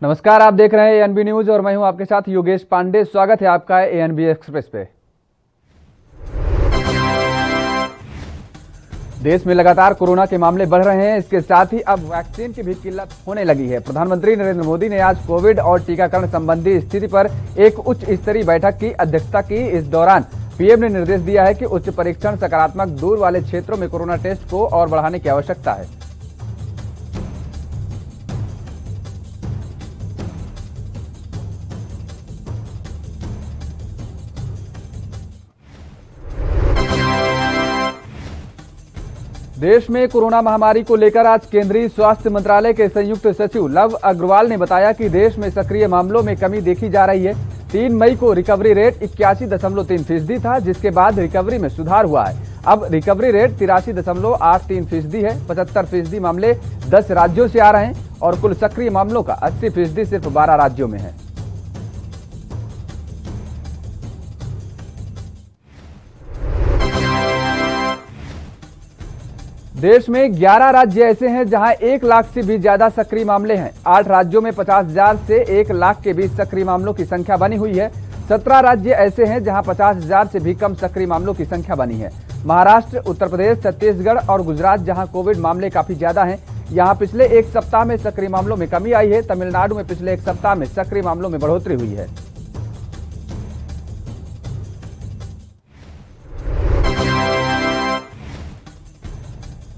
नमस्कार, आप देख रहे हैं एएनबी न्यूज और मैं हूं आपके साथ योगेश पांडे। स्वागत है आपका एएनबी एक्सप्रेस पे। देश में लगातार कोरोना के मामले बढ़ रहे हैं, इसके साथ ही अब वैक्सीन की भी किल्लत होने लगी है। प्रधानमंत्री नरेंद्र मोदी ने आज कोविड और टीकाकरण संबंधी स्थिति पर एक उच्च स्तरीय बैठक की अध्यक्षता की। इस दौरान पीएम ने निर्देश दिया है कि उच्च परीक्षण सकारात्मक दूर वाले क्षेत्रों में कोरोना टेस्ट को और बढ़ाने की आवश्यकता है। देश में कोरोना महामारी को लेकर आज केंद्रीय स्वास्थ्य मंत्रालय के संयुक्त सचिव लव अग्रवाल ने बताया कि देश में सक्रिय मामलों में कमी देखी जा रही है। 3 मई को रिकवरी रेट 81.3% था, जिसके बाद रिकवरी में सुधार हुआ है। अब रिकवरी रेट 83.83% है। 75% मामले 10 राज्यों से आ रहे हैं और कुल सक्रिय मामलों का 80% सिर्फ 12 राज्यों में है। देश में 11 राज्य ऐसे हैं जहां 1 लाख से भी ज्यादा सक्रिय मामले हैं। 8 राज्यों में 50,000 से 1 लाख के बीच सक्रिय मामलों की संख्या बनी हुई है। 17 राज्य ऐसे हैं जहां 50,000 से भी कम सक्रिय मामलों की संख्या बनी है। महाराष्ट्र, उत्तर प्रदेश, छत्तीसगढ़ और गुजरात जहां कोविड मामले काफी ज्यादा हैं, यहां पिछले एक सप्ताह में सक्रिय मामलों में कमी आई है। तमिलनाडु में पिछले एक सप्ताह में सक्रिय मामलों में बढ़ोतरी हुई है।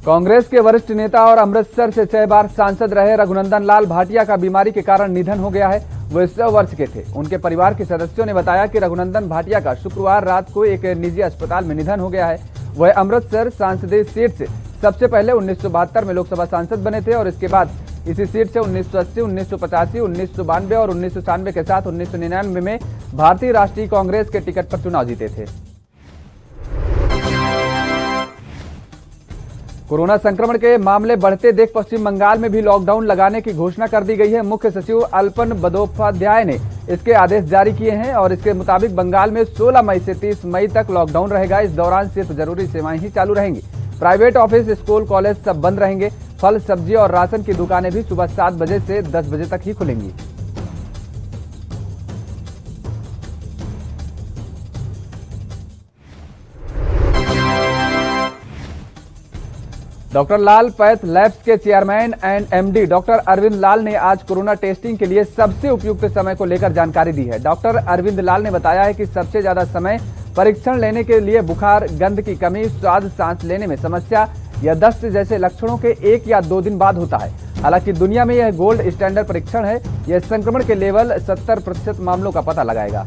कांग्रेस के वरिष्ठ नेता और अमृतसर से 6 बार सांसद रहे रघुनंदन लाल भाटिया का बीमारी के कारण निधन हो गया है। वे 100 वर्ष के थे। उनके परिवार के सदस्यों ने बताया कि रघुनंदन भाटिया का शुक्रवार रात को एक निजी अस्पताल में निधन हो गया है। वह अमृतसर संसदीय सीट से सबसे पहले 1972 में लोकसभा सांसद बने थे और इसके बाद इसी सीट से 1980, 1985, 1992 और 1997 के साथ 1999 में भारतीय राष्ट्रीय कांग्रेस के टिकट पर चुनाव जीते थे। कोरोना संक्रमण के मामले बढ़ते देख पश्चिम बंगाल में भी लॉकडाउन लगाने की घोषणा कर दी गई है। मुख्य सचिव अल्पन बंदोपाध्याय ने इसके आदेश जारी किए हैं और इसके मुताबिक बंगाल में 16 मई से 30 मई तक लॉकडाउन रहेगा। इस दौरान सिर्फ जरूरी सेवाएं ही चालू रहेंगी। प्राइवेट ऑफिस, स्कूल, कॉलेज सब बंद रहेंगे। फल, सब्जी और राशन की दुकानें भी सुबह 7 बजे से 10 बजे तक ही खुलेंगी। डॉक्टर लाल पैथ लैब्स के chairman and MD doctor Arvind Lal ने आज कोरोना टेस्टिंग के लिए सबसे उपयुक्त समय को लेकर जानकारी दी है। डॉक्टर अरविंद लाल ने बताया है कि सबसे ज्यादा समय परीक्षण लेने के लिए बुखार, गंध की कमी, स्वाद, सांस लेने में समस्या या दस्त जैसे लक्षणों के 1 या 2 दिन बाद होता है। हालांकि दुनिया में यह गोल्ड स्टैंडर्ड परीक्षण है। यह संक्रमण के लेवल 70% मामलों का पता लगाएगा।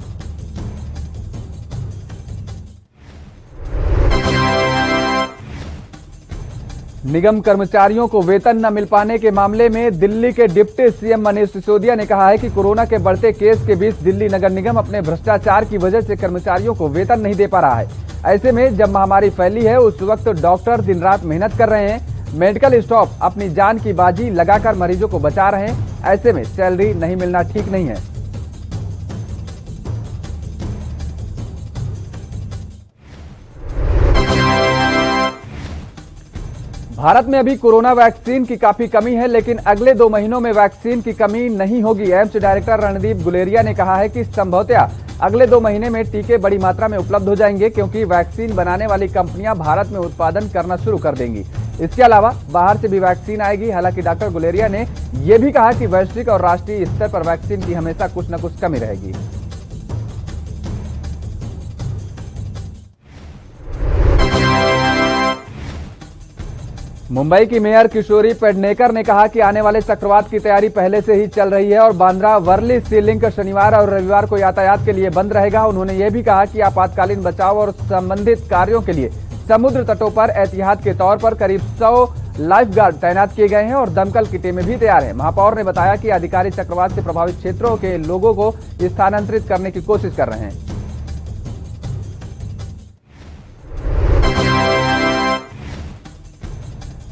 निगम कर्मचारियों को वेतन न मिल पाने के मामले में दिल्ली के डिप्टी सीएम मनीष सिसोदिया ने कहा है कि कोरोना के बढ़ते केस के बीच दिल्ली नगर निगम अपने भ्रष्टाचार की वजह से कर्मचारियों को वेतन नहीं दे पा रहा है। ऐसे में जब महामारी फैली है उस वक्त डॉक्टर दिन रात मेहनत कर रहे हैं। मेडिकल स्टाफ अपनी जान की बाजी लगाकर मरीजों को बचा रहे हैं। ऐसे में सैलरी नहीं मिलना ठीक नहीं है। भारत में अभी कोरोना वैक्सीन की काफी कमी है, लेकिन अगले 2 महीनों में वैक्सीन की कमी नहीं होगी। एम्स डायरेक्टर रणदीप गुलेरिया ने कहा है कि संभवतः अगले 2 महीने में टीके बड़ी मात्रा में उपलब्ध हो जाएंगे, क्योंकि वैक्सीन बनाने वाली कंपनियां भारत में उत्पादन करना शुरू कर देंगी। इसके अलावा बाहर से भी वैक्सीन आएगी। हालांकि डॉक्टर गुलेरिया ने यह भी कहा कि वैश्विक और राष्ट्रीय स्तर पर वैक्सीन की हमेशा कुछ न कुछ कमी रहेगी। मुंबई की मेयर किशोरी पेडनेकर ने कहा कि आने वाले चक्रवात की तैयारी पहले से ही चल रही है और बांद्रा वर्ली सी लिंक शनिवार और रविवार को यातायात के लिए बंद रहेगा। उन्होंने यह भी कहा कि आपातकालीन बचाव और संबंधित कार्यों के लिए समुद्र तटों पर एहतियात के तौर पर करीब 100 लाइफ गार्ड तैनात किए गए हैं और दमकल की टीमें भी तैयार हैं। महापौर ने बताया कि अधिकारी चक्रवात से प्रभावित क्षेत्रों के लोगों को स्थानांतरित करने की कोशिश कर रहे हैं।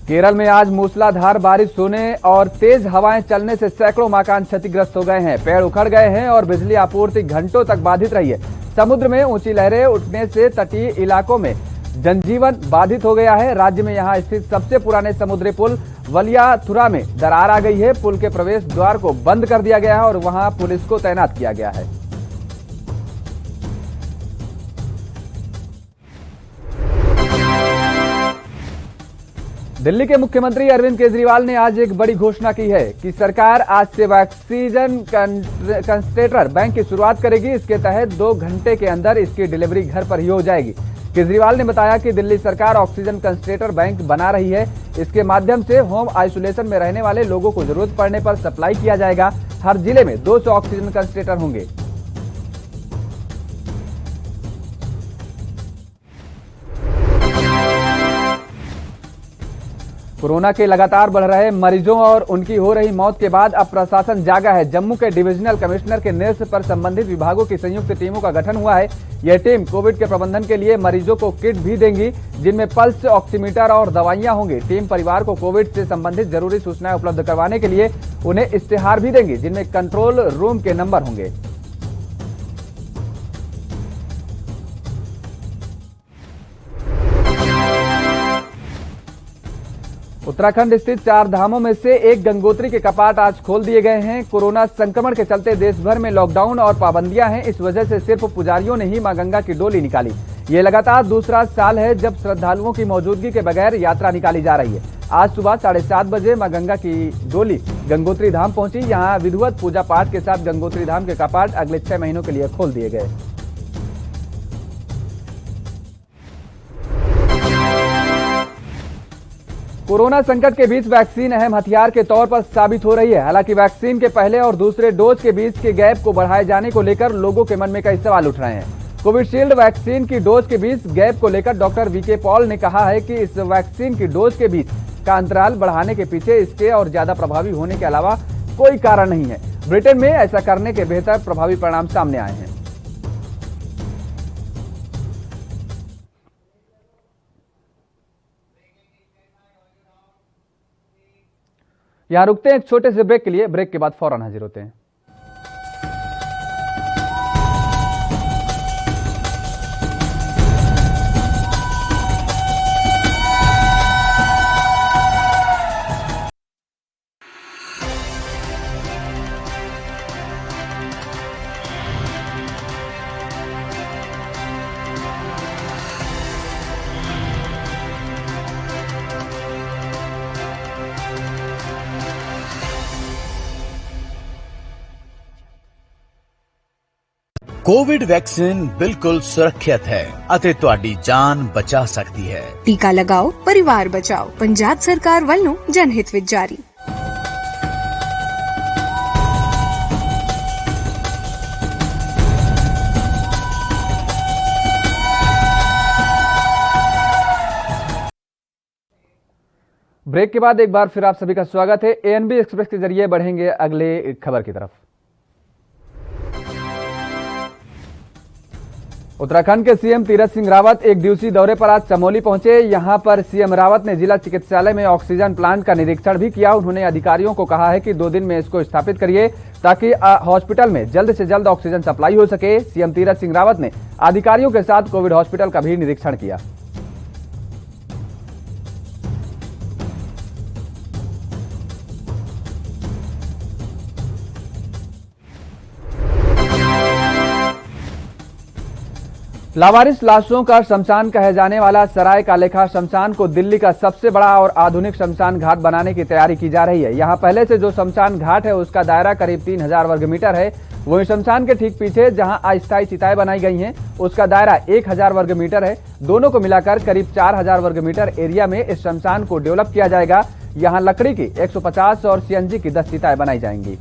केरल में आज मूसलाधार बारिश होने और तेज हवाएं चलने से सैकड़ों मकान क्षतिग्रस्त हो गए हैं। पेड़ उखड़ गए हैं और बिजली आपूर्ति घंटों तक बाधित रही है। समुद्र में ऊंची लहरें उठने से तटीय इलाकों में जनजीवन बाधित हो गया है। राज्य में यहां स्थित सबसे पुराने समुद्री पुल वलियाथुरा में दरार आ गई है। पुल के प्रवेश द्वार को बंद कर दिया गया है और वहां पुलिस को तैनात किया गया है। दिल्ली के मुख्यमंत्री अरविंद केजरीवाल ने आज एक बड़ी घोषणा की है कि सरकार आज से ऑक्सीजन कंसंट्रेटर बैंक की शुरुआत करेगी। इसके तहत 2 घंटे के अंदर इसकी डिलीवरी घर पर ही हो जाएगी। केजरीवाल ने बताया कि दिल्ली सरकार ऑक्सीजन कंसंट्रेटर बैंक बना रही है। इसके माध्यम से होम आइसोलेशन में रहने वाले लोगों को जरूरत पड़ने पर सप्लाई किया जाएगा। हर जिले में 200 ऑक्सीजन कंसंट्रेटर होंगे। कोरोना के लगातार बढ़ रहे मरीजों और उनकी हो रही मौत के बाद अब प्रशासन जागा है। जम्मू के डिविजनल कमिश्नर के निर्देश पर संबंधित विभागों की संयुक्त टीमों का गठन हुआ है। यह टीम कोविड के प्रबंधन के लिए मरीजों को किट भी देंगी, जिनमें पल्स ऑक्सीमीटर और दवाइयां होंगी। टीम परिवार को कोविड से संबंधित जरूरी सूचनाएं उपलब्ध करवाने के लिए उन्हें इश्तेहार भी देंगी, जिनमें कंट्रोल रूम के नंबर होंगे। उत्तराखंड स्थित 4 धामों में से एक गंगोत्री के कपाट आज खोल दिए गए हैं। कोरोना संक्रमण के चलते देश भर में लॉकडाउन और पाबंदियां हैं। इस वजह से सिर्फ पुजारियों ने ही मां गंगा की डोली निकाली। ये लगातार दूसरा साल है जब श्रद्धालुओं की मौजूदगी के बगैर यात्रा निकाली जा रही है। आज सुबह 7:30 बजे मां गंगा की डोली गंगोत्री धाम पहुंची। यहां विधिवत पूजा पाठ के साथ गंगोत्री धाम के कपाट अगले 6 महीनों के लिए खोल दिए गए। कोरोना संकट के बीच वैक्सीन अहम हथियार के तौर पर साबित हो रही है। हालांकि वैक्सीन के पहले और दूसरे डोज के बीच के गैप को बढ़ाए जाने को लेकर लोगों के मन में कई सवाल उठ रहे हैं। कोविशील्ड वैक्सीन की डोज के बीच गैप को लेकर डॉक्टर वीके पॉल ने कहा है कि इस वैक्सीन की डोज के बीच का अंतराल बढ़ाने के पीछे इसके और ज्यादा प्रभावी होने के अलावा कोई कारण नहीं है। ब्रिटेन में ऐसा करने के बेहतर प्रभावी परिणाम सामने आए हैं। यहां रुकते हैं एक छोटे से ब्रेक के लिए। ब्रेक के बाद फौरन हाजिर होते हैं। कोविड वैक्सीन बिल्कुल सुरक्षित है ਅਤੇ ਤੁਹਾਡੀ ਜਾਨ ਬਚਾ ਸਕਦੀ ਹੈ। टीका लगाओ, परिवार बचाओ। पंजाब सरकार ਵੱਲੋਂ जनहित ਵਿੱਚ जारी। ब्रेक के बाद एक बार फिर आप सभी का स्वागत है। एएनबी एक्सप्रेस के जरिए बढ़ेंगे अगले खबर की तरफ। उत्तराखंड के सीएम तीरथ सिंह रावत एक दिवसीय दौरे पर आज चमोली पहुंचे। यहां पर सीएम रावत ने जिला चिकित्सालय में ऑक्सीजन प्लांट का निरीक्षण भी किया। उन्होंने अधिकारियों को कहा है कि 2 दिन में इसको स्थापित करिए ताकि हॉस्पिटल में जल्द से जल्द ऑक्सीजन सप्लाई हो सके। सीएम तीरथ सिंह रावत ने अधिकारियों के साथ कोविड हॉस्पिटल का भी निरीक्षण किया। लावारिस लाशों का शमशान कहे जाने वाला सराय कालेखा शमशान को दिल्ली का सबसे बड़ा और आधुनिक शमशान घाट बनाने की तैयारी की जा रही है। यहां पहले से जो शमशान घाट है उसका दायरा करीब 3000 वर्ग मीटर है। वहीं शमशान के ठीक पीछे जहां अस्थायी चिताएं बनाई गई हैं उसका दायरा 1000 वर्ग मीटर है। दोनों को मिलाकर करीब 4000 वर्ग मीटर एरिया में इस शमशान को डेवलप किया जाएगा। यहां लकड़ी की 150 और सीएनजी की 10 चिताएं बनाई जाएंगी।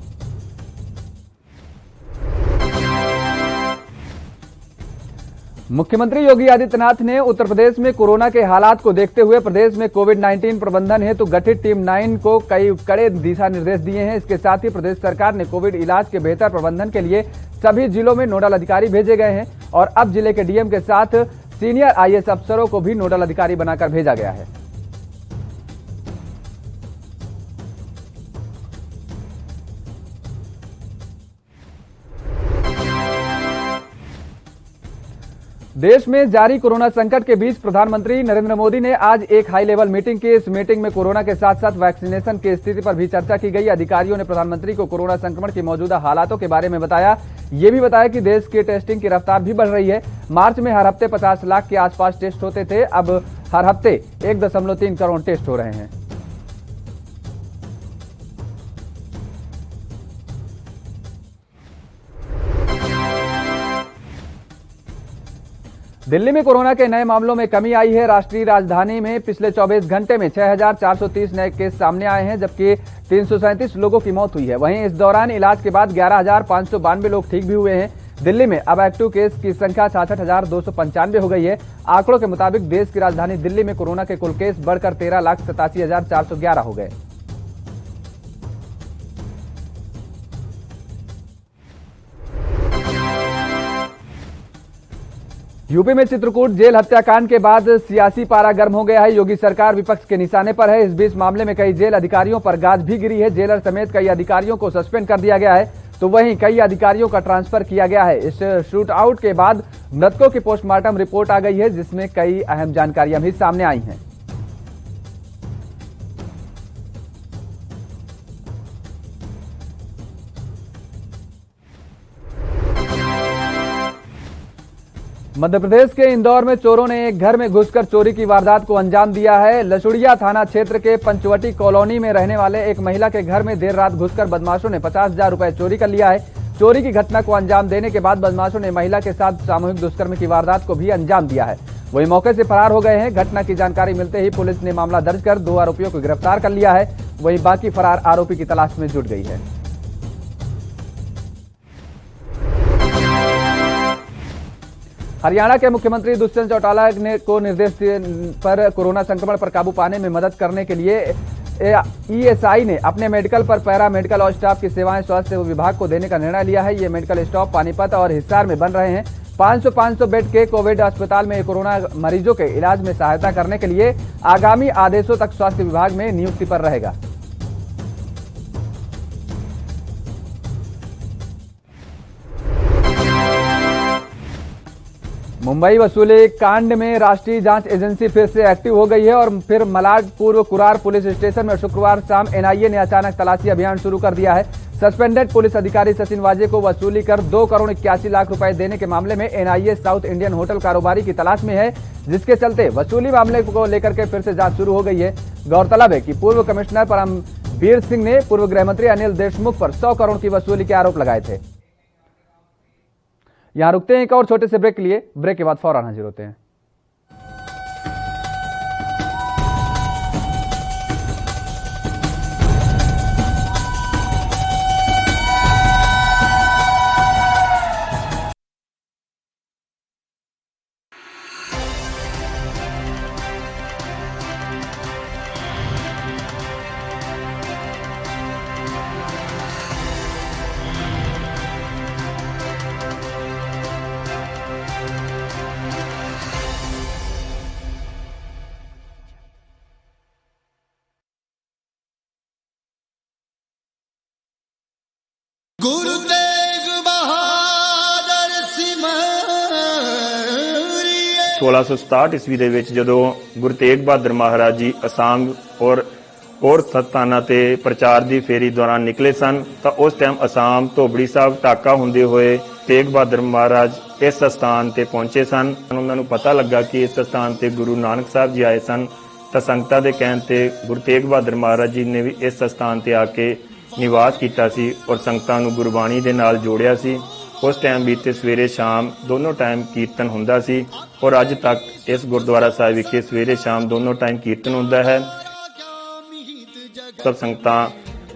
मुख्यमंत्री योगी आदित्यनाथ ने उत्तर प्रदेश में कोरोना के हालात को देखते हुए प्रदेश में कोविड-19 प्रबंधन हेतु गठित टीम 9 को कई कड़े दिशा निर्देश दिए हैं। इसके साथ ही प्रदेश सरकार ने कोविड इलाज के बेहतर प्रबंधन के लिए सभी जिलों में नोडल अधिकारी भेजे गए हैं और अब जिले के डीएम के साथ सीनियर आईएएस अफसरों को भी नोडल अधिकारी बनाकर भेजा गया है। देश में जारी कोरोना संकट के बीच प्रधानमंत्री नरेंद्र मोदी ने आज एक हाई लेवल मीटिंग की। इस मीटिंग में कोरोना के साथ साथ वैक्सीनेशन की स्थिति पर भी चर्चा की गई। अधिकारियों ने प्रधानमंत्री को कोरोना संक्रमण की मौजूदा हालातों के बारे में बताया। ये भी बताया कि देश की टेस्टिंग की रफ्तार भी बढ़ रही है। मार्च में हर हफ्ते 50 लाख के आसपास टेस्ट होते थे, अब हर हफ्ते 1.3 करोड़ टेस्ट हो रहे हैं। दिल्ली में कोरोना के नए मामलों में कमी आई है। राष्ट्रीय राजधानी में पिछले 24 घंटे में 6,430 नए केस सामने आए हैं, जबकि 337 लोगों की मौत हुई है। वहीं इस दौरान इलाज के बाद 11,592 लोग ठीक भी हुए हैं। दिल्ली में अब एक्टिव केस की संख्या 66,295 हो गई है। आंकड़ों के मुताबिक देश की राजधानी दिल्ली में कोरोना के कुल केस बढ़कर 13,87,411 हो गए। यूपी में चित्रकूट जेल हत्याकांड के बाद सियासी पारा गर्म हो गया है। योगी सरकार विपक्ष के निशाने पर है। इस बीच मामले में कई जेल अधिकारियों पर गाज भी गिरी है। जेलर समेत कई अधिकारियों को सस्पेंड कर दिया गया है, तो वहीं कई अधिकारियों का ट्रांसफर किया गया है। इस शूट आउट के बाद मृतकों की पोस्टमार्टम रिपोर्ट आ गई है, जिसमें कई अहम जानकारियां भी सामने आई हैं। मध्य प्रदेश के इंदौर में चोरों ने एक घर में घुसकर चोरी की वारदात को अंजाम दिया है। लसुड़िया थाना क्षेत्र के पंचवटी कॉलोनी में रहने वाले एक महिला के घर में देर रात घुसकर बदमाशों ने 50,000 रुपए चोरी कर लिया है। चोरी की घटना को अंजाम देने के बाद बदमाशों ने महिला के साथ सामूहिक दुष्कर्म की वारदात को भी अंजाम दिया है। वही मौके से फरार हो गए हैं। घटना की जानकारी मिलते ही पुलिस ने मामला दर्ज कर 2 आरोपियों को गिरफ्तार कर लिया है। वहीं बाकी फरार आरोपी की तलाश में जुट गई है। हरियाणा के मुख्यमंत्री दुष्यंत चौटाला ने को निर्देश पर कोरोना संक्रमण पर काबू पाने में मदद करने के लिए ईएसआई ने अपने मेडिकल पर पैरा मेडिकल और स्टाफ की सेवाएं स्वास्थ्य विभाग को देने का निर्णय लिया है। ये मेडिकल स्टाफ पानीपत और हिसार में बन रहे हैं। 500 बेड के कोविड अस्पताल में कोरोना मरीजों के इलाज में सहायता करने के लिए आगामी आदेशों तक स्वास्थ्य विभाग में नियुक्ति पर रहेगा। मुंबई वसूली कांड में राष्ट्रीय जांच एजेंसी फिर से एक्टिव हो गई है और फिर मलाड पूर्व कुरार पुलिस स्टेशन में शुक्रवार शाम एनआईए ने अचानक तलाशी अभियान शुरू कर दिया है। सस्पेंडेड पुलिस अधिकारी सचिन वाजे को वसूली कर 2 करोड़ 81 लाख रुपए देने के मामले में एनआईए साउथ इंडियन होटल कारोबारी की तलाश में है, जिसके चलते वसूली मामले को लेकर के फिर से जांच शुरू हो गई है। गौरतलब है कि पूर्व कमिश्नर परमबीर सिंह ने पूर्व गृहमंत्री अनिल देशमुख पर 100 करोड़ की वसूली के आरोप लगाए थे। यहां रुकते हैं एक और छोटे से ब्रेक के लिए। ब्रेक के बाद फौरन हाजिर होते हैं। गुरु तेग बहादुर सिमरिए 1667 ਈਸਵੀ ਦੇ ਵਿੱਚ ਜਦੋਂ ਗੁਰੂ ਤੇਗ ਬਹਾਦਰ ਮਹਾਰਾਜ ਜੀ ਅਸਾਮ ਔਰ ਸਥਾਨਾਂ ਤੇ ਪ੍ਰਚਾਰ ਦੀ ਫੇਰੀ ਦੌਰਾਨ ਨਿਕਲੇ ਸਨ ਤਾਂ ਉਸ ਟਾਈਮ ਅਸਾਮ ਧੋਬੜੀ ਸਾਹਿਬ ਢਾਕਾ ਹੁੰਦੇ ਹੋਏ ਤੇਗ ਬਹਾਦਰ ਮਹਾਰਾਜ ਇਸ ਸਥਾਨ ਤੇ ਪਹੁੰਚੇ ਸਨ। ਉਹਨਾਂ ਨੂੰ ਪਤਾ ਲੱਗਾ ਕਿ ਇਸ ਸਥਾਨ ਤੇ ਗੁਰੂ ਨਾਨਕ ਸਾਹਿਬ ਜੀ ਆਏ ਸਨ ਤਾਂ ਸੰਗਤਾਂ ਦੇ ਕਹਿਣ ਤੇ ਗੁਰੂ ਤੇਗ ਬਹਾਦਰ ਮਹਾਰਾਜ ਜੀ ਨੇ ਵੀ ਇਸ ਸਥਾਨ ਤੇ ਆ ਕੇ ਨਿਵਾਸ ਕੀਤਾ ਸੀ ਔਰ ਸੰਗਤਾਂ ਨੂੰ ਗੁਰਬਾਣੀ ਦੇ ਨਾਲ ਜੋੜਿਆ ਸੀ। ਉਸ ਟਾਈਮ ਵੀ ਤੇ ਸਵੇਰੇ ਸ਼ਾਮ ਦੋਨੋਂ ਟਾਈਮ ਕੀਰਤਨ ਹੁੰਦਾ ਸੀ ਔਰ ਅੱਜ ਤੱਕ ਇਸ ਗੁਰਦੁਆਰਾ ਸਾਹਿਬ ਵਿਖੇ ਸਵੇਰੇ ਸ਼ਾਮ ਦੋਨੋਂ ਟਾਈਮ ਕੀਰਤਨ ਹੁੰਦਾ ਹੈ। ਸਭ ਸੰਗਤਾਂ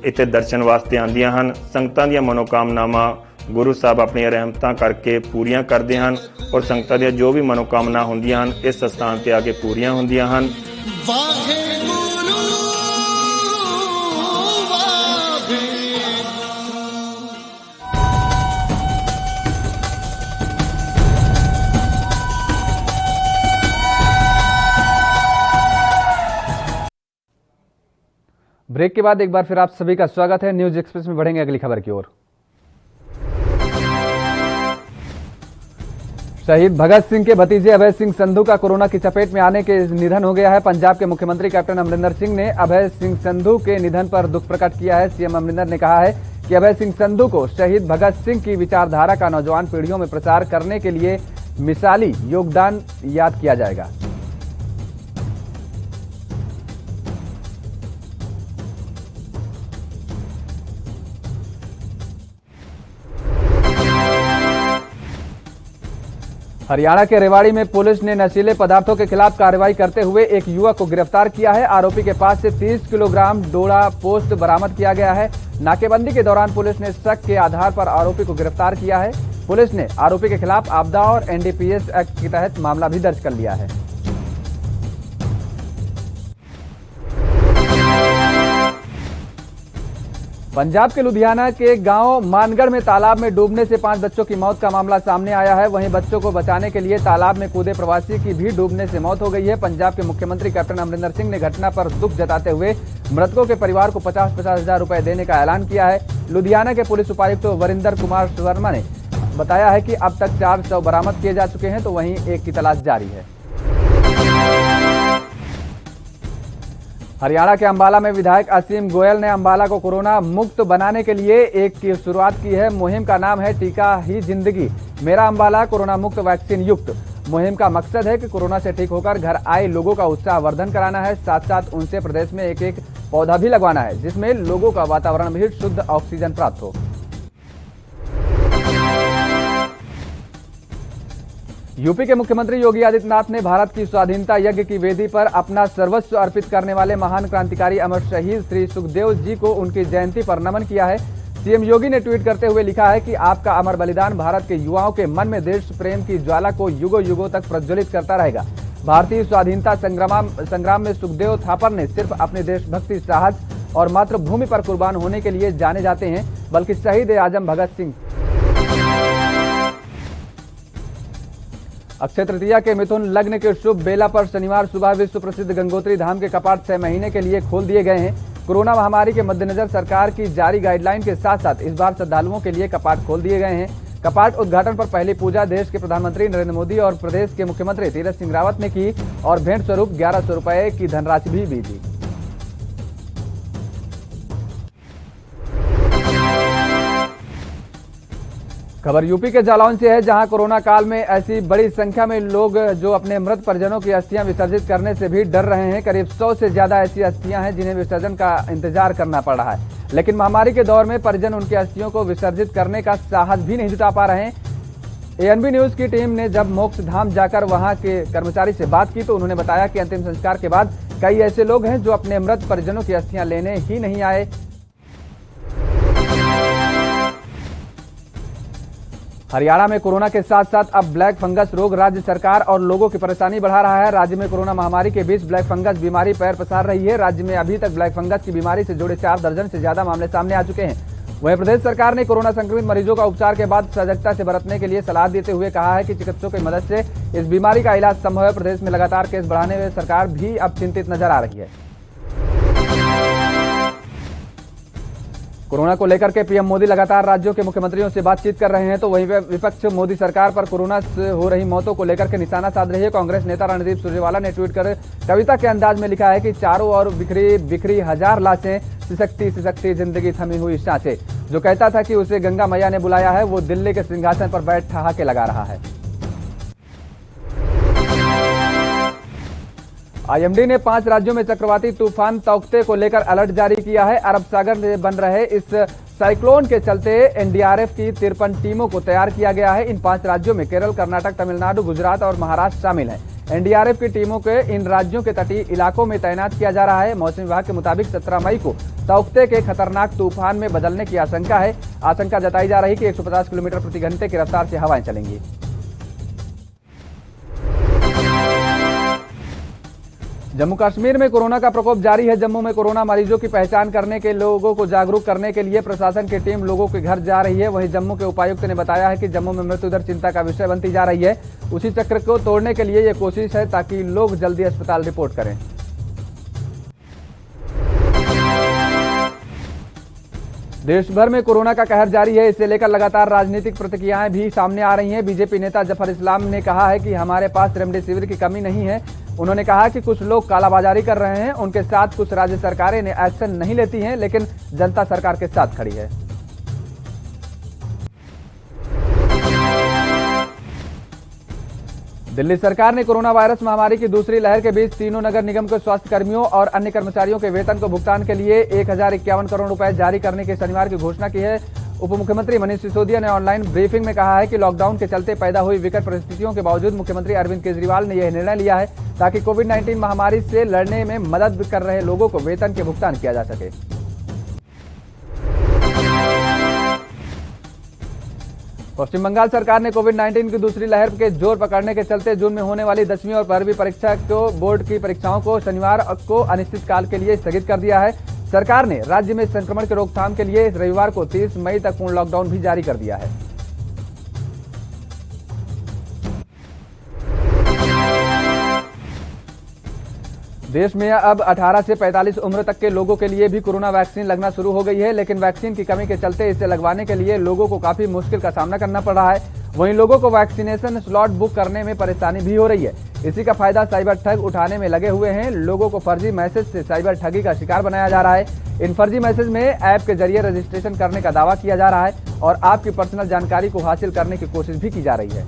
ਇੱਥੇ ਦਰਸ਼ਨ ਵਾਸਤੇ ਆਉਂਦੀਆਂ ਹਨ। ਸੰਗਤਾਂ ਦੀਆਂ ਮਨੋਕਾਮਨਾਵਾਂ ਗੁਰੂ ਸਾਹਿਬ ਆਪਣੀਆਂ ਰਹਿਮਤਾਂ ਕਰਕੇ ਪੂਰੀਆਂ ਕਰਦੇ ਹਨ ਔਰ ਸੰਗਤਾਂ ਦੀਆਂ ਜੋ ਵੀ ਮਨੋਕਾਮਨਾ ਹੁੰਦੀਆਂ ਹਨ ਇਸ ਸਥਾਨ ਤੇ ਆ ਕੇ ਪੂਰੀਆਂ ਹੁੰਦੀਆਂ ਹਨ। ब्रेक के बाद एक बार फिर आप सभी का स्वागत है। न्यूज एक्सप्रेस में बढ़ेंगे अगली खबर की ओर। शहीद भगत सिंह के भतीजे अभय सिंह संधू का कोरोना की चपेट में आने के निधन हो गया है। पंजाब के मुख्यमंत्री कैप्टन अमरिंदर सिंह ने अभय सिंह संधू के निधन पर दुख प्रकट किया है। सीएम अमरिंदर ने कहा है कि अभय सिंह संधू को शहीद भगत सिंह की विचारधारा का नौजवान पीढ़ियों में प्रचार करने के लिए मिसाली योगदान याद किया जाएगा। हरियाणा के रेवाड़ी में पुलिस ने नशीले पदार्थों के खिलाफ कार्रवाई करते हुए एक युवक को गिरफ्तार किया है। आरोपी के पास से 30 किलोग्राम डोडा पोस्ट बरामद किया गया है। नाकेबंदी के दौरान पुलिस ने शक के आधार पर आरोपी को गिरफ्तार किया है। पुलिस ने आरोपी के खिलाफ आपदा और एनडीपीएस एक्ट के तहत मामला भी दर्ज कर लिया है। पंजाब के लुधियाना के गांव मानगढ़ में तालाब में डूबने से 5 बच्चों की मौत का मामला सामने आया है। वहीं बच्चों को बचाने के लिए तालाब में कूदे प्रवासी की भी डूबने से मौत हो गई है। पंजाब के मुख्यमंत्री कैप्टन अमरिंदर सिंह ने घटना पर दुख जताते हुए मृतकों के परिवार को 50-50 हजार रुपए देने का ऐलान किया है। लुधियाना के पुलिस उपायुक्त वरिंदर कुमार शर्मा ने बताया है कि अब तक 4 शव बरामद किए जा चुके हैं, तो वहीं एक की तलाश जारी है। हरियाणा के अंबाला में विधायक असीम गोयल ने अंबाला को कोरोना मुक्त बनाने के लिए एक की शुरुआत की है। मुहिम का नाम है टीका ही जिंदगी, मेरा अंबाला कोरोना मुक्त वैक्सीन युक्त। मुहिम का मकसद है कि कोरोना से ठीक होकर घर आए लोगों का उत्साह वर्धन कराना है। साथ साथ उनसे प्रदेश में एक पौधा भी लगवाना है, जिसमें लोगों का वातावरण भी शुद्ध ऑक्सीजन प्राप्त हो। यूपी के मुख्यमंत्री योगी आदित्यनाथ ने भारत की स्वाधीनता यज्ञ की वेदी पर अपना सर्वस्व अर्पित करने वाले महान क्रांतिकारी अमर शहीद श्री सुखदेव जी को उनकी जयंती पर नमन किया है। सीएम योगी ने ट्वीट करते हुए लिखा है कि आपका अमर बलिदान भारत के युवाओं के मन में देश प्रेम की ज्वाला को युगों युगों तक प्रज्वलित करता रहेगा। भारतीय स्वाधीनता संग्राम में सुखदेव थापर ने सिर्फ अपने देशभक्ति, साहस और मातृभूमि पर कुर्बान होने के लिए जाने जाते हैं, बल्कि शहीद आजम भगत सिंह। अक्षय तृतीया के मिथुन लग्न के शुभ बेला पर शनिवार सुबह विश्व प्रसिद्ध गंगोत्री धाम के कपाट 6 महीने के लिए खोल दिए गए हैं। कोरोना महामारी के मद्देनजर सरकार की जारी गाइडलाइन के साथ साथ इस बार श्रद्धालुओं के लिए कपाट खोल दिए गए हैं। कपाट उद्घाटन पर पहली पूजा देश के प्रधानमंत्री नरेंद्र मोदी और प्रदेश के मुख्यमंत्री तीरथ सिंह रावत ने की और भेंट स्वरूप 1100 रुपए की धनराशि भी दी। खबर यूपी के जालौन से है, जहां कोरोना काल में ऐसी बड़ी संख्या में लोग जो अपने मृत परिजनों की अस्थियां विसर्जित करने से भी डर रहे हैं। करीब 100 से ज्यादा ऐसी अस्थियां हैं जिन्हें विसर्जन का इंतजार करना पड़ रहा है, लेकिन महामारी के दौर में परिजन उनकी अस्थियों को विसर्जित करने का साहस भी नहीं जुटा पा रहे हैं। एएनबी न्यूज की टीम ने जब मोक्ष धाम जाकर वहां के कर्मचारी से बात की तो उन्होंने बताया कि अंतिम संस्कार के बाद कई ऐसे लोग हैं जो अपने मृत परिजनों की अस्थियां लेने ही नहीं आए। हरियाणा में कोरोना के साथ साथ अब ब्लैक फंगस रोग राज्य सरकार और लोगों की परेशानी बढ़ा रहा है। राज्य में कोरोना महामारी के बीच ब्लैक फंगस बीमारी पैर पसार रही है। राज्य में अभी तक ब्लैक फंगस की बीमारी से जुड़े 4 दर्जन से ज्यादा मामले सामने आ चुके हैं। वहीं प्रदेश सरकार ने कोरोना संक्रमित मरीजों का उपचार के बाद सजगता से बरतने के लिए सलाह देते हुए कहा है कि चिकित्सकों की मदद से इस बीमारी का इलाज संभव है। प्रदेश में लगातार केस बढ़ाने में सरकार भी अब चिंतित नजर आ रही है। कोरोना को लेकर के पीएम मोदी लगातार राज्यों के मुख्यमंत्रियों से बातचीत कर रहे हैं, तो वहीं विपक्ष मोदी सरकार पर कोरोना से हो रही मौतों को लेकर के निशाना साध रही है। कांग्रेस नेता रणदीप सुरजेवाला ने ट्वीट कर कविता के अंदाज में लिखा है कि चारों ओर बिखरी हजार लाशें, सिसकती जिंदगी थमी हुई सांसें। जो कहता था कि उसे गंगा मैया ने बुलाया है, वो दिल्ली के सिंहासन पर बैठ ठहाके लगा रहा है। आईएमडी ने 5 राज्यों में चक्रवाती तूफान तौकते को लेकर अलर्ट जारी किया है। अरब सागर में बन रहे इस साइक्लोन के चलते एनडीआरएफ की 53 टीमों को तैयार किया गया है। इन 5 राज्यों में केरल, कर्नाटक, तमिलनाडु, गुजरात और महाराष्ट्र शामिल हैं। एनडीआरएफ की टीमों को इन राज्यों के तटीय इलाकों में तैनात किया जा रहा है। मौसम विभाग के मुताबिक 17 मई को तौकते के खतरनाक तूफान में बदलने की आशंका है। आशंका जताई जा रही कि 150 किलोमीटर प्रति घंटे की रफ्तार से हवाएं चलेंगी। जम्मू कश्मीर में कोरोना का प्रकोप जारी है। जम्मू में कोरोना मरीजों की पहचान करने के लोगों को जागरूक करने के लिए प्रशासन की टीम लोगों के घर जा रही है। वहीं जम्मू के उपायुक्त ने बताया है कि जम्मू में मृत्यु दर चिंता का विषय बनती जा रही है। उसी चक्र को तोड़ने के लिए ये कोशिश है ताकि लोग जल्दी अस्पताल रिपोर्ट करें। देश भर में कोरोना का कहर जारी है। इसे लेकर लगातार राजनीतिक प्रतिक्रियाएं भी सामने आ रही हैं। बीजेपी नेता जफर इस्लाम ने कहा है कि हमारे पास रेमडेसिविर की कमी नहीं है। उन्होंने कहा कि कुछ लोग कालाबाजारी कर रहे हैं, उनके साथ कुछ राज्य सरकारें एक्शन नहीं लेती हैं, लेकिन जनता सरकार के साथ खड़ी है। दिल्ली सरकार ने कोरोना वायरस महामारी की दूसरी लहर के बीच तीनों नगर निगम के स्वास्थ्य कर्मियों और अन्य कर्मचारियों के वेतन को भुगतान के लिए 1051 करोड़ रुपए जारी करने की शनिवार की घोषणा की है। उप मुख्यमंत्री मनीष सिसोदिया ने ऑनलाइन ब्रीफिंग में कहा है कि लॉकडाउन के चलते पैदा हुई विकट परिस्थितियों के बावजूद मुख्यमंत्री अरविंद केजरीवाल ने यह निर्णय लिया है ताकि कोविड-19 महामारी से लड़ने में मदद कर रहे लोगों को वेतन के भुगतान किया जा सके। पश्चिम बंगाल सरकार ने कोविड-19 की दूसरी लहर के जोर पकड़ने के चलते जून में होने वाली 10वीं और 12वीं परीक्षा को बोर्ड की परीक्षाओं को शनिवार को अनिश्चितकाल के लिए स्थगित कर दिया है। सरकार ने राज्य में संक्रमण की रोकथाम के लिए रविवार को 30 मई तक पूर्ण लॉकडाउन भी जारी कर दिया है। देश में अब 18 से 45 उम्र तक के लोगों के लिए भी कोरोना वैक्सीन लगना शुरू हो गई है, लेकिन वैक्सीन की कमी के चलते इसे लगवाने के लिए लोगों को काफी मुश्किल का सामना करना पड़ रहा है। वहीं लोगों को वैक्सीनेशन स्लॉट बुक करने में परेशानी भी हो रही है। इसी का फायदा साइबर ठग उठाने में लगे हुए हैं। लोगों को फर्जी मैसेज से साइबर ठगी का शिकार बनाया जा रहा है। इन फर्जी मैसेज में ऐप के जरिए रजिस्ट्रेशन करने का दावा किया जा रहा है और आपकी पर्सनल जानकारी को हासिल करने की कोशिश भी की जा रही है।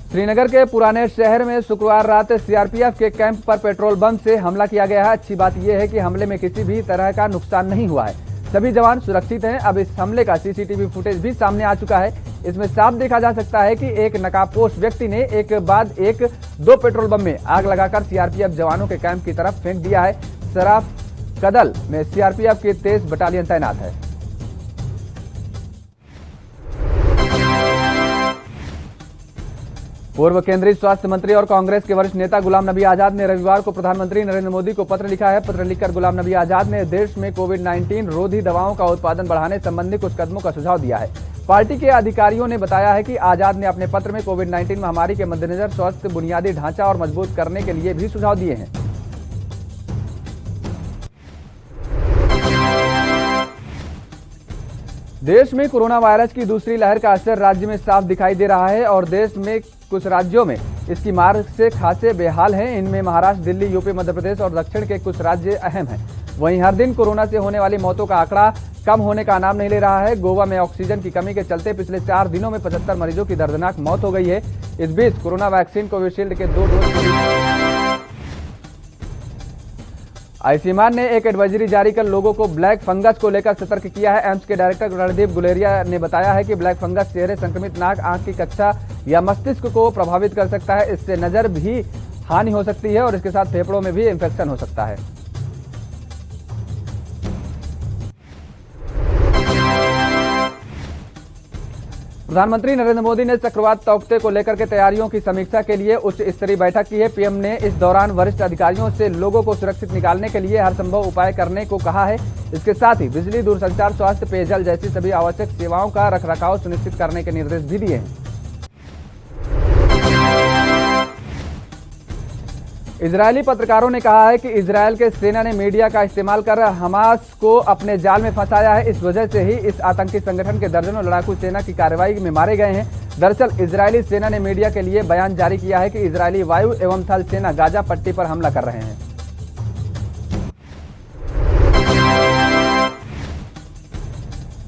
श्रीनगर के पुराने शहर में शुक्रवार रात सीआरपीएफ के कैंप पर पेट्रोल बम से हमला किया गया है। अच्छी बात यह है कि हमले में किसी भी तरह का नुकसान नहीं हुआ है। सभी जवान सुरक्षित हैं। अब इस हमले का सीसीटीवी फुटेज भी सामने आ चुका है। इसमें साफ देखा जा सकता है कि एक नकाबपोश व्यक्ति ने एक बाद एक 2 पेट्रोल बम में आग लगाकर सीआरपीएफ जवानों के कैंप की तरफ फेंक दिया है। सराफ कदल में सीआरपीएफ की 23 बटालियन तैनात है। पूर्व केंद्रीय स्वास्थ्य मंत्री और कांग्रेस के वरिष्ठ नेता गुलाम नबी आजाद ने रविवार को प्रधानमंत्री नरेंद्र मोदी को पत्र लिखा है। पत्र लिखकर गुलाम नबी आजाद ने देश में कोविड-19 रोधी दवाओं का उत्पादन बढ़ाने संबंधी कुछ कदमों का सुझाव दिया है। पार्टी के अधिकारियों ने बताया है कि आजाद ने अपने पत्र में कोविड-19 महामारी के मद्देनजर स्वस्थ बुनियादी ढांचा और मजबूत करने के लिए भी सुझाव दिए हैं। देश में कोरोना वायरस की दूसरी लहर का असर राज्य में साफ दिखाई दे रहा है और देश में कुछ राज्यों में इसकी मार से खासे बेहाल हैं। इनमें महाराष्ट्र, दिल्ली, यूपी, मध्य प्रदेश और दक्षिण के कुछ राज्य अहम हैं। वहीं हर दिन कोरोना से होने वाली मौतों का आंकड़ा कम होने का नाम नहीं ले रहा है। गोवा में ऑक्सीजन की कमी के चलते पिछले 4 दिनों में 75 मरीजों की दर्दनाक मौत हो गई है। इस बीच कोरोना वैक्सीन कोविशील्ड के 2 डोज आईसीएमआर ने एक एडवाइजरी जारी कर लोगों को ब्लैक फंगस को लेकर सतर्क किया है। एम्स के डायरेक्टर रणदीप गुलेरिया ने बताया है कि ब्लैक फंगस चेहरे, संक्रमित नाक, आंख की कक्षा या मस्तिष्क को प्रभावित कर सकता है। इससे नजर भी हानि हो सकती है और इसके साथ फेफड़ों में भी इंफेक्शन हो सकता है। प्रधानमंत्री नरेंद्र मोदी ने चक्रवात तौकते को लेकर के तैयारियों की समीक्षा के लिए उच्च स्तरीय बैठक की है। पीएम ने इस दौरान वरिष्ठ अधिकारियों से लोगों को सुरक्षित निकालने के लिए हर संभव उपाय करने को कहा है। इसके साथ ही बिजली, दूरसंचार, स्वास्थ्य, पेयजल जैसी सभी आवश्यक सेवाओं का रखरखाव सुनिश्चित करने के निर्देश भी दिए हैं। इजरायली पत्रकारों ने कहा है कि इजरायल के सेना ने मीडिया का इस्तेमाल कर हमास को अपने जाल में फंसाया है। इस वजह से ही इस आतंकी संगठन के दर्जनों लड़ाकू सेना की कार्रवाई में मारे गए हैं। दरअसल इजरायली सेना ने मीडिया के लिए बयान जारी किया है कि इजरायली वायु एवं थल सेना गाजा पट्टी पर हमला कर रहे हैं।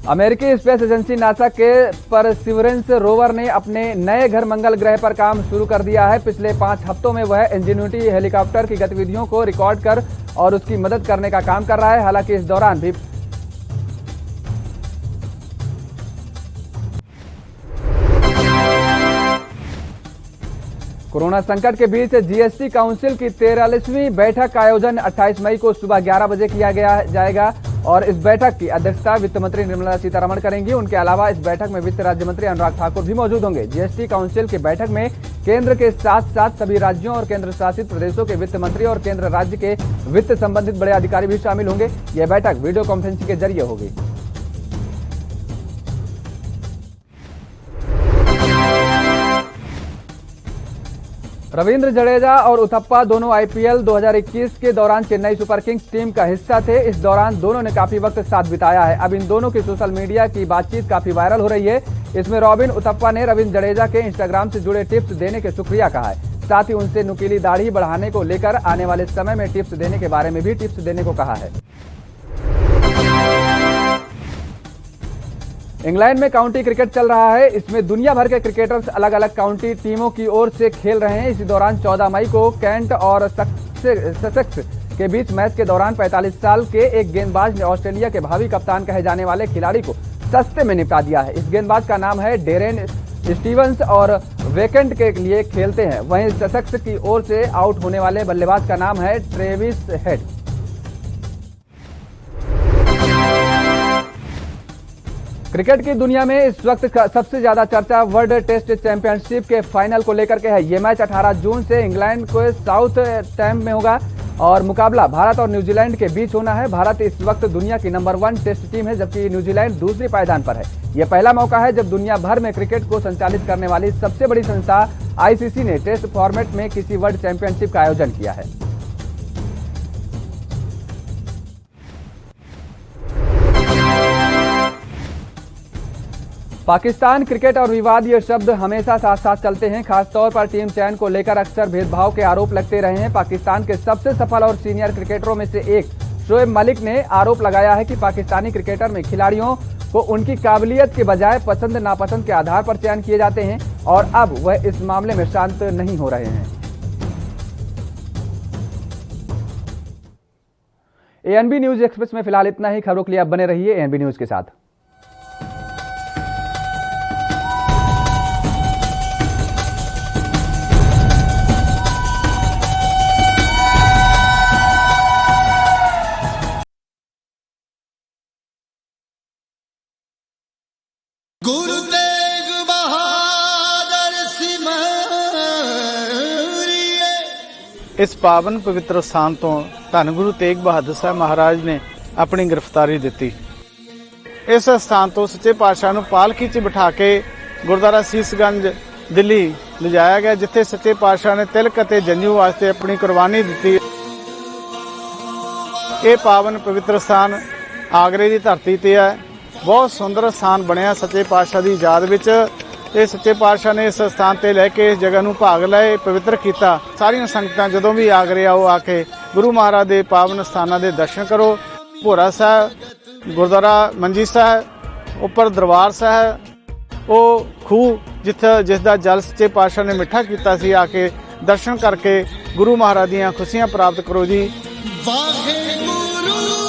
अमेरिकी स्पेस एजेंसी नासा के परसिवरेंस रोवर ने अपने नए घर मंगल ग्रह पर काम शुरू कर दिया है। पिछले 5 हफ्तों में वह इंजेन्युटी हेलीकॉप्टर की गतिविधियों को रिकॉर्ड कर और उसकी मदद करने का काम कर रहा है। हालांकि इस दौरान भी कोरोना संकट के बीच जीएसटी काउंसिल की 43वीं बैठक का आयोजन 28 मई को सुबह 11 बजे किया जाएगा और इस बैठक की अध्यक्षता वित्त मंत्री निर्मला सीतारमण करेंगी। उनके अलावा इस बैठक में वित्त राज्य मंत्री अनुराग ठाकुर भी मौजूद होंगे। जीएसटी काउंसिल की बैठक में केंद्र के साथ साथ सभी राज्यों और केंद्र शासित प्रदेशों के वित्त मंत्री और केंद्र राज्य के वित्त संबंधित बड़े अधिकारी भी शामिल होंगे। यह बैठक वीडियो कॉन्फ्रेंसिंग के जरिए होगी। रविंद्र जडेजा और उथप्पा दोनों आईपीएल 2021 के दौरान चेन्नई सुपर किंग्स टीम का हिस्सा थे। इस दौरान दोनों ने काफी वक्त साथ बिताया है। अब इन दोनों की सोशल मीडिया की बातचीत काफी वायरल हो रही है। इसमें रॉबिन उथप्पा ने रविंद्र जडेजा के इंस्टाग्राम से जुड़े टिप्स देने के शुक्रिया कहा है। साथ ही उनसे नुकीली दाढ़ी बढ़ाने को लेकर आने वाले समय में टिप्स देने के बारे में भी टिप्स देने को कहा है। इंग्लैंड में काउंटी क्रिकेट चल रहा है। इसमें दुनिया भर के क्रिकेटर्स अलग अलग काउंटी टीमों की ओर से खेल रहे हैं। इसी दौरान 14 मई को कैंट और ससेक्स के बीच मैच के दौरान 45 साल के एक गेंदबाज ने ऑस्ट्रेलिया के भावी कप्तान कहे जाने वाले खिलाड़ी को सस्ते में निपटा दिया है। इस गेंदबाज का नाम है डेरेन स्टीवंस और वेकेंट के लिए खेलते हैं। वहीं ससेक्स की ओर से आउट होने वाले बल्लेबाज का नाम है ट्रेविस हेड। क्रिकेट की दुनिया में इस वक्त सबसे ज्यादा चर्चा वर्ल्ड टेस्ट चैंपियनशिप के फाइनल को लेकर के है। ये मैच 18 जून से इंग्लैंड को साउथ टैम में होगा और मुकाबला भारत और न्यूजीलैंड के बीच होना है। भारत इस वक्त दुनिया की नंबर 1 टेस्ट टीम है, जबकि न्यूजीलैंड दूसरी पायदान पर है। यह पहला मौका है जब दुनिया भर में क्रिकेट को संचालित करने वाली सबसे बड़ी संस्था आईसीसी ने टेस्ट फॉर्मेट में किसी वर्ल्ड चैंपियनशिप का आयोजन किया है। पाकिस्तान क्रिकेट और विवाद ये शब्द हमेशा साथ साथ चलते हैं। खासतौर पर टीम चयन को लेकर अक्सर भेदभाव के आरोप लगते रहे हैं। पाकिस्तान के सबसे सफल और सीनियर क्रिकेटरों में से एक शोएब मलिक ने आरोप लगाया है कि पाकिस्तानी क्रिकेटर में खिलाड़ियों को उनकी काबिलियत के बजाय पसंद नापसंद के आधार पर चयन किए जाते हैं और अब वह इस मामले में शांत नहीं हो रहे हैं। एएनबी न्यूज एक्सप्रेस में फिलहाल इतना ही। खबरों के लिए आप बने रहिए एएनबी न्यूज के साथ। गुरु तेग बहादुर सिमरिए। इस पावन पवित्र स्थान तो धन गुरु तेग बहादुर साहब महाराज ने अपनी गिरफ्तारी दी। इस स्थान तो सच्चे पातशाह नूं पालकी च बिठा के गुरुद्वारा सीसगंज दिल्ली लिजाया गया, जिथे सच्चे पातशाह ने तिलक अते जंजू वास्ते अपनी कुर्बानी दी। ये पावन पवित्र स्थान आगरे की धरती ते है। बहुत सुंदर स्थान बनया सच्चे पातशाह की याद विच। ये सच्चे पातशाह ने इस स्थान ते लैके इस जगह नूं भाग लए, पवित्र किया। सारियां संगतां जदों भी आगरे आओ आके गुरु महाराज के पावन स्थानां दे दर्शन करो। भोरा साहब गुरुद्वारा मंजी साहब, उपर दरबार साहब, वो खूह जिसका जल सच्चे पातशाह ने मिठा किया सी, आके दर्शन करके गुरु महाराज दीयां खुशियां प्राप्त करो जी। वाहे गुरु